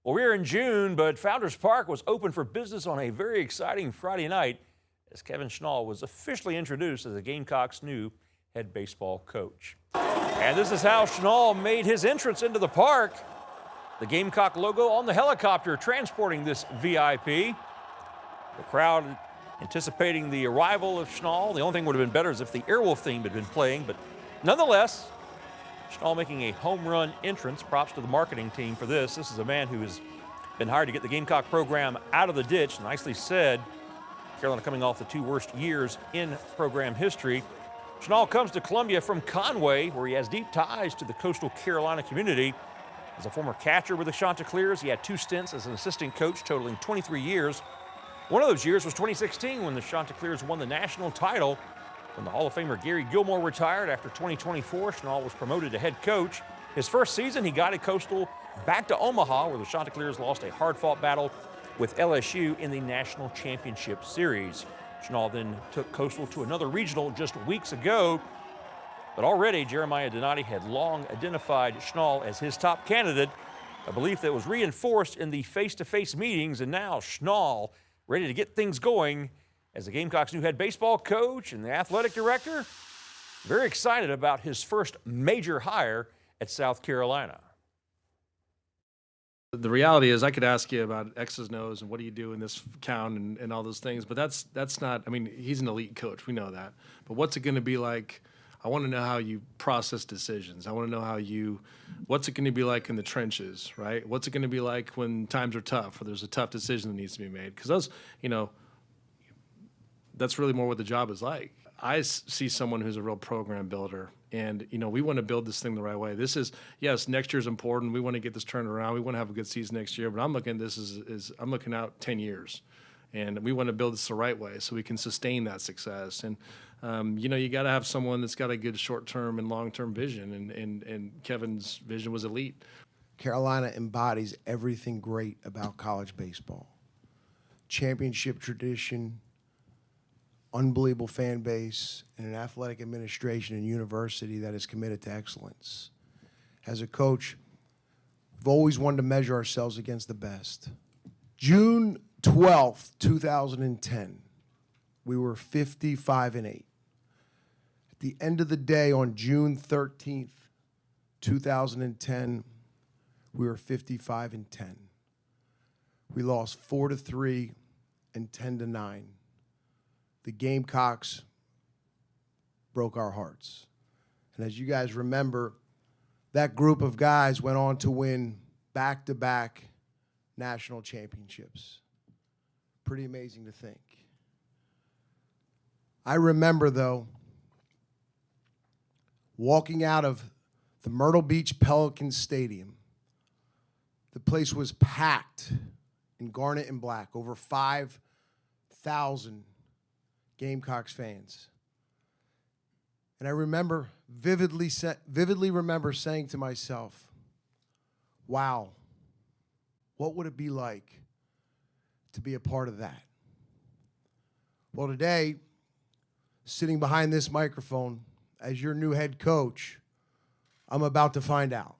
Well, we're in June, but Founders Park was open for business on a very exciting Friday night as Kevin Schnall was officially introduced as the Gamecocks' new head baseball coach. And this is how Schnall made his entrance into the park. The Gamecock logo on the helicopter transporting this VIP. The crowd anticipating the arrival of Schnall. The only thing would have been better is if the Airwolf theme had been playing, but nonetheless, Schnall making a home run entrance. Props to the marketing team for this. This is a man who has been hired to get the Gamecock program out of the ditch. Nicely said. Carolina coming off the two worst years in program history. Schnall comes to Columbia from Conway, where he has deep ties to the coastal Carolina community. As a former catcher with the Chanticleers, he had two stints as an assistant coach totaling 23 years. One of those years was 2016 when the Chanticleers won the national title. When the Hall of Famer Gary Gilmore retired after 2024, Schnall was promoted to head coach. His first season, he guided Coastal back to Omaha, where the Chanticleers lost a hard-fought battle with LSU in the National Championship Series. Schnall then took Coastal to another regional just weeks ago. But already, Jeremiah Donati had long identified Schnall as his top candidate, a belief that was reinforced in the face-to-face meetings. And now Schnall ready to get things going as the Gamecocks' new head baseball coach and the athletic director. Very excited about his first major hire at South Carolina. The reality is I could ask you about X's and O's and what do you do in this count and all those things, but that's not, I mean, he's an elite coach. We know that. But what's it going to be like? I want to know how you process decisions. I want to know what's it going to be like in the trenches, right? What's it going to be like when times are tough or there's a tough decision that needs to be made? Because those, that's really more what the job is like. I see someone who's a real program builder, and we want to build this thing the right way. This is, yes, next year's important. We want to get this turned around. We want to have a good season next year, but I'm looking at this I'm looking out 10 years, and we want to build this the right way so we can sustain that success. And you got to have someone that's got a good short-term and long-term vision, and Kevin's vision was elite. Carolina embodies everything great about college baseball. Championship tradition, unbelievable fan base, and an athletic administration and university that is committed to excellence. As a coach, we've always wanted to measure ourselves against the best. June 12th, 2010, we were 55-8. At the end of the day, on June 13th, 2010, we were 55-10. We lost 4-3 and 10-9. The Gamecocks broke our hearts. And as you guys remember, that group of guys went on to win back-to-back national championships. Pretty amazing to think. I remember, though, walking out of the Myrtle Beach Pelicans Stadium. The place was packed in garnet and black, over 5,000 Gamecocks fans. And I remember vividly remember saying to myself, wow, what would it be like to be a part of that? Well, today, sitting behind this microphone as your new head coach, I'm about to find out.